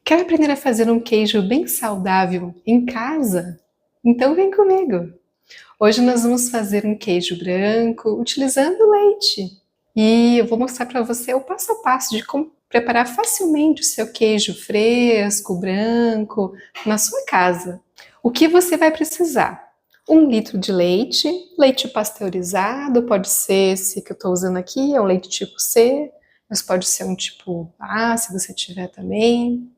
Quer aprender a fazer um queijo bem saudável em casa? Então vem comigo! Hoje nós vamos fazer um queijo branco utilizando leite. E eu vou mostrar para você o passo a passo de como preparar facilmente o seu queijo fresco, branco, na sua casa. O que você vai precisar? 1 litro de leite, leite pasteurizado, pode ser esse que eu estou usando aqui, é um leite tipo C, mas pode ser um tipo A, se você tiver também.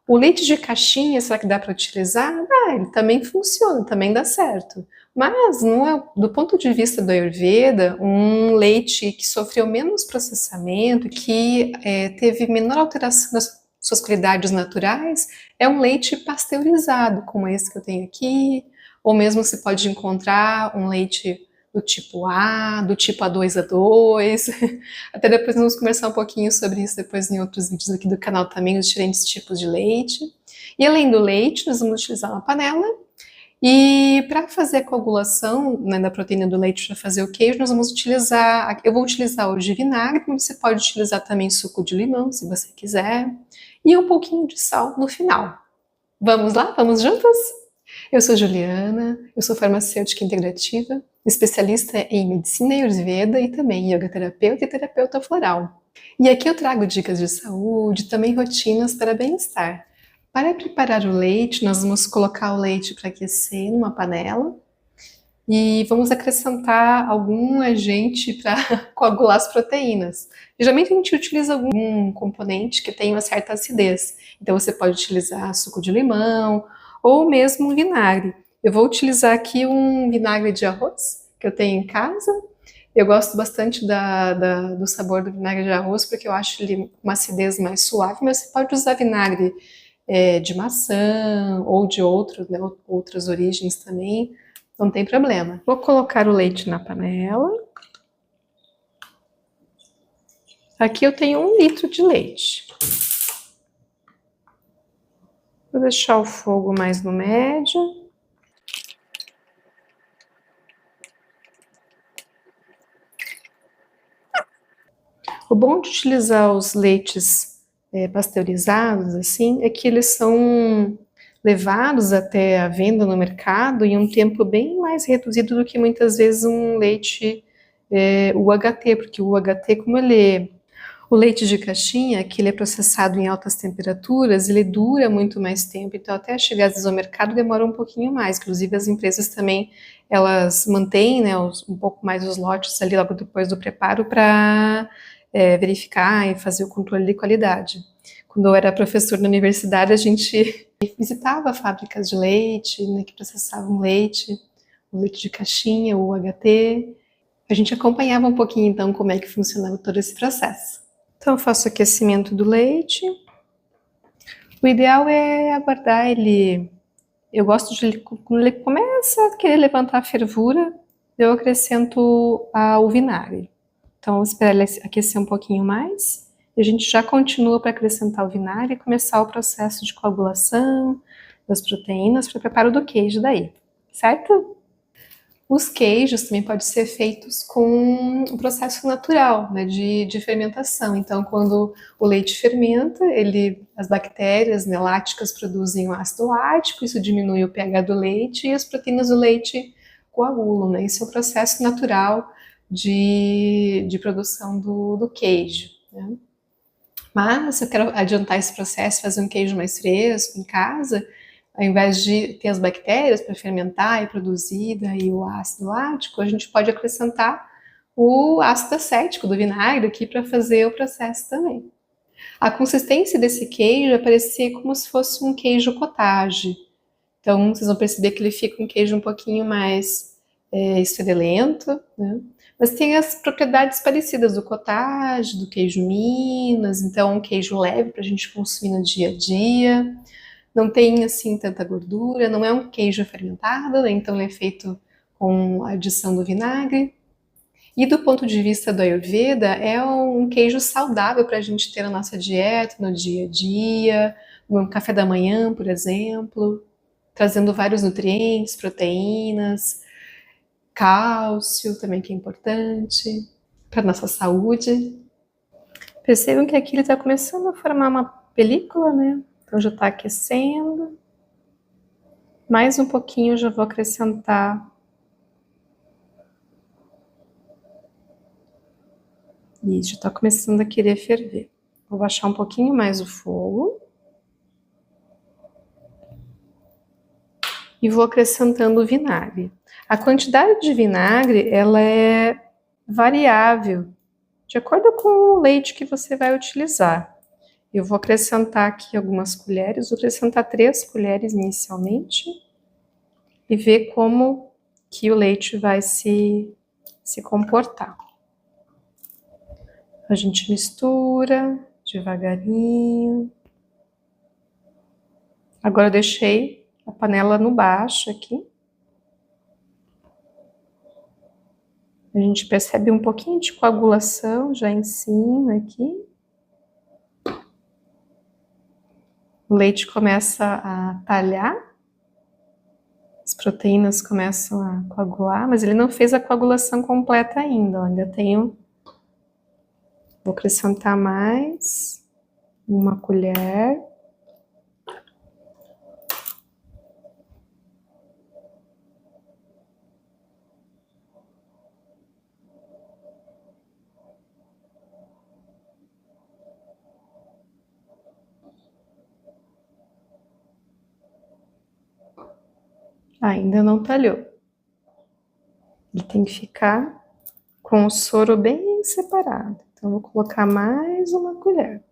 O leite de caixinha, será que dá para utilizar? Dá, ele também funciona, também dá certo. Mas, não é, do ponto de vista do Ayurveda, um leite que sofreu menos processamento, que teve menor alteração das suas qualidades naturais, é um leite pasteurizado, como esse que eu tenho aqui, ou mesmo você pode encontrar um leite do tipo A, do tipo A2A2. Até depois nós vamos conversar um pouquinho sobre isso depois em outros vídeos aqui do canal também, os diferentes tipos de leite. E além do leite, nós vamos utilizar uma panela. E para fazer a coagulação, né, da proteína do leite para fazer o queijo, nós vamos utilizar, eu vou utilizar hoje vinagre, mas você pode utilizar também suco de limão, se você quiser, e um pouquinho de sal no final. Vamos lá? Vamos juntos? Eu sou Juliana, eu sou farmacêutica integrativa, especialista em medicina ayurveda e também yoga terapeuta e terapeuta floral. E aqui eu trago dicas de saúde, também rotinas para bem-estar. Para preparar o leite, nós vamos colocar o leite para aquecer numa panela e vamos acrescentar algum agente para coagular as proteínas. Geralmente a gente utiliza algum componente que tem uma certa acidez, então você pode utilizar suco de limão ou mesmo vinagre. Eu vou utilizar aqui um vinagre de arroz que eu tenho em casa. Eu gosto bastante do sabor do vinagre de arroz porque eu acho ele uma acidez mais suave, mas você pode usar vinagre de maçã ou de né, outras origens também, não tem problema. Vou colocar o leite na panela. Aqui eu tenho 1 litro de leite. Vou deixar o fogo mais no médio. O bom de utilizar os leites pasteurizados, assim, é que eles são levados até a venda no mercado em um tempo bem mais reduzido do que muitas vezes um leite UHT, porque o UHT, o leite de caixinha, que ele é processado em altas temperaturas, ele dura muito mais tempo, então até chegar às vezes ao mercado demora um pouquinho mais, inclusive as empresas também, elas mantêm, né, um pouco mais os lotes ali logo depois do preparo para verificar e fazer o controle de qualidade. Quando eu era professor na universidade, a gente visitava fábricas de leite, né, que processavam leite, o leite de caixinha, o UHT. A gente acompanhava um pouquinho, então, como é que funcionava todo esse processo. Então, eu faço aquecimento do leite. O ideal é aguardar ele... Eu gosto de... Quando ele começa a querer levantar a fervura, eu acrescento o vinagre. Então, vou esperar ele aquecer um pouquinho mais. E a gente já continua para acrescentar o vinagre e começar o processo de coagulação das proteínas para o preparo do queijo daí, certo? Os queijos também podem ser feitos com um processo natural, né, de fermentação. Então, quando o leite fermenta, as bactérias, né, láticas produzem o ácido lático, isso diminui o pH do leite e as proteínas do leite coagulam, né? Esse é o processo natural de produção do queijo, né? Mas se eu quero adiantar esse processo, fazer um queijo mais fresco em casa, ao invés de ter as bactérias para fermentar e produzir daí o ácido lático, a gente pode acrescentar o ácido acético do vinagre aqui para fazer o processo também. A consistência desse queijo é parecer como se fosse um queijo cottage. Então, vocês vão perceber que ele fica um queijo um pouquinho mais esfarelento, né? Mas tem as propriedades parecidas do cottage, do queijo Minas, então um queijo leve para a gente consumir no dia a dia. Não tem assim tanta gordura, não é um queijo fermentado, né? Então ele é feito com a adição do vinagre. E do ponto de vista do Ayurveda, é um queijo saudável para a gente ter na nossa dieta, no dia a dia, no café da manhã, por exemplo, trazendo vários nutrientes, proteínas, cálcio também, que é importante para a nossa saúde. Percebam que aqui ele está começando a formar uma película, né? Então já está aquecendo. Mais um pouquinho eu já vou acrescentar. Isso, já está começando a querer ferver. Vou baixar um pouquinho mais o fogo. E vou acrescentando o vinagre. A quantidade de vinagre, ela é variável, de acordo com o leite que você vai utilizar. Eu vou acrescentar aqui algumas colheres, vou acrescentar 3 colheres inicialmente e ver como que o leite vai se comportar. A gente mistura devagarinho. Agora eu deixei a panela no baixo aqui. A gente percebe um pouquinho de coagulação já em cima aqui. O leite começa a talhar. As proteínas começam a coagular, mas ele não fez a coagulação completa ainda. Ó. Ainda tenho... Vou acrescentar mais uma colher. Ainda não talhou. Ele tem que ficar com o soro bem separado. Então, vou colocar mais uma colher.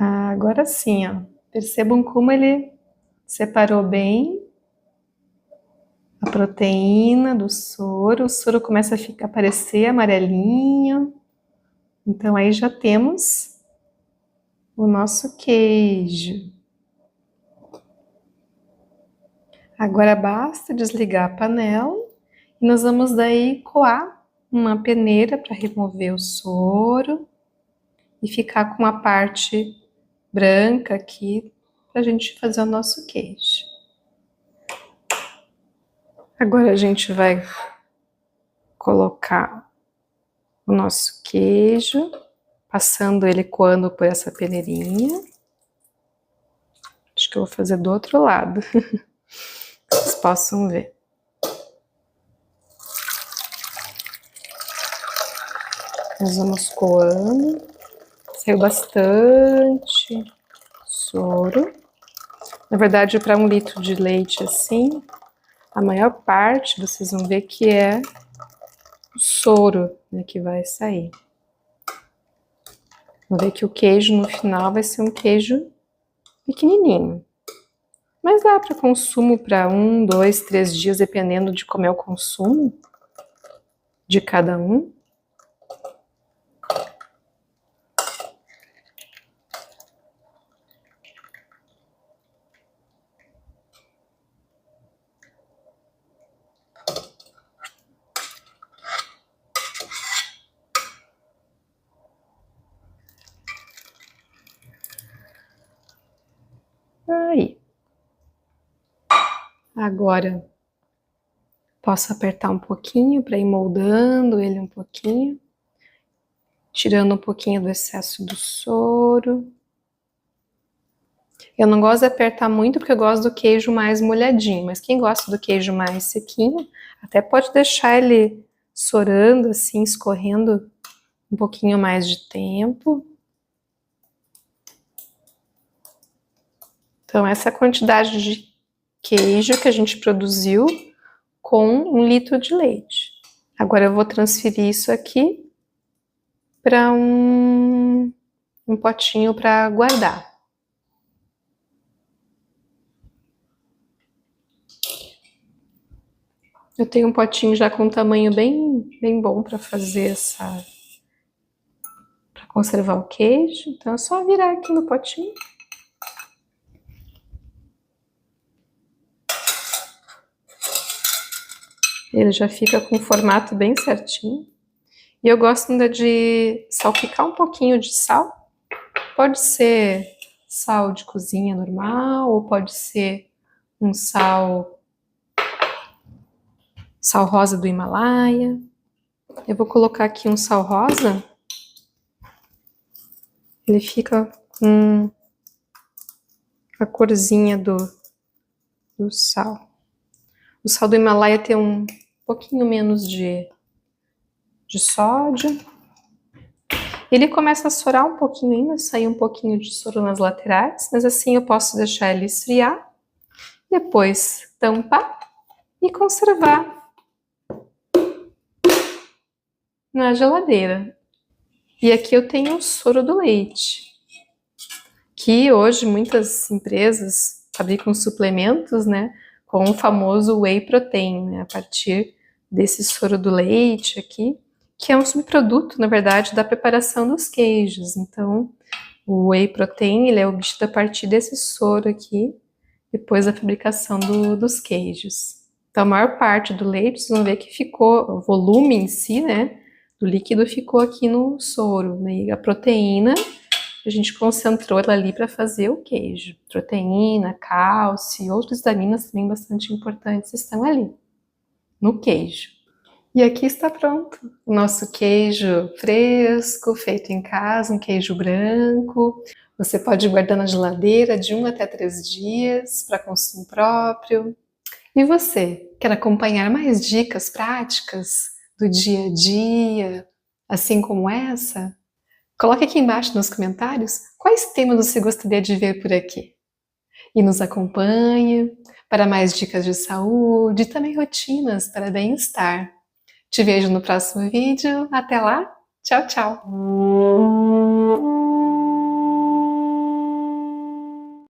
Ah, agora sim, ó. Percebam como ele separou bem a proteína do soro. O soro começa a aparecer amarelinho. Então, aí já temos o nosso queijo. Agora basta desligar a panela e nós vamos daí coar uma peneira para remover o soro e ficar com a parte branca aqui para a gente fazer o nosso queijo. Agora a gente vai colocar o nosso queijo, passando ele coando por essa peneirinha. Acho que eu vou fazer do outro lado, vocês possam ver. Nós vamos coando. Saiu bastante soro. Na verdade, para 1 litro de leite assim, a maior parte vocês vão ver que é o soro, né, que vai sair. Vão ver que o queijo no final vai ser um queijo pequenininho. Mas dá para consumo para 1, 2, 3 dias, dependendo de como é o consumo de cada um. Aí. Agora, posso apertar um pouquinho para ir moldando ele um pouquinho, tirando um pouquinho do excesso do soro. Eu não gosto de apertar muito porque eu gosto do queijo mais molhadinho, mas quem gosta do queijo mais sequinho, até pode deixar ele sorando assim, escorrendo um pouquinho mais de tempo. Então, essa é a quantidade de queijo que a gente produziu com 1 litro de leite. Agora eu vou transferir isso aqui para um potinho para guardar. Eu tenho um potinho já com um tamanho bem bom para fazer para conservar o queijo. Então é só virar aqui no potinho. Ele já fica com o formato bem certinho. E eu gosto ainda de salpicar um pouquinho de sal. Pode ser sal de cozinha normal, ou pode ser um sal rosa do Himalaia. Eu vou colocar aqui um sal rosa. Ele fica com a corzinha do sal. O sal do Himalaia tem um pouquinho menos de sódio. Ele começa a sorar um pouquinho ainda, sair um pouquinho de soro nas laterais, mas assim eu posso deixar ele esfriar, depois tampar e conservar na geladeira. E aqui eu tenho o soro do leite, que hoje muitas empresas fabricam suplementos, né, com o famoso whey protein, né, a partir desse soro do leite aqui, que é um subproduto, na verdade, da preparação dos queijos. Então, o whey protein, ele é obtido a partir desse soro aqui, depois da fabricação dos queijos. Então, a maior parte do leite, vocês vão ver que ficou, o volume em si, né, do líquido ficou aqui no soro, né, e a proteína, a gente concentrou ela ali para fazer o queijo. Proteína, cálcio e outras vitaminas também bastante importantes estão ali, no queijo. E aqui está pronto o nosso queijo fresco, feito em casa, um queijo branco. Você pode guardar na geladeira de 1 até 3 dias para consumo próprio. E você, quer acompanhar mais dicas práticas do dia a dia, assim como essa? Coloque aqui embaixo nos comentários quais temas você gostaria de ver por aqui. E nos acompanhe para mais dicas de saúde e também rotinas para bem-estar. Te vejo no próximo vídeo. Até lá. Tchau, tchau.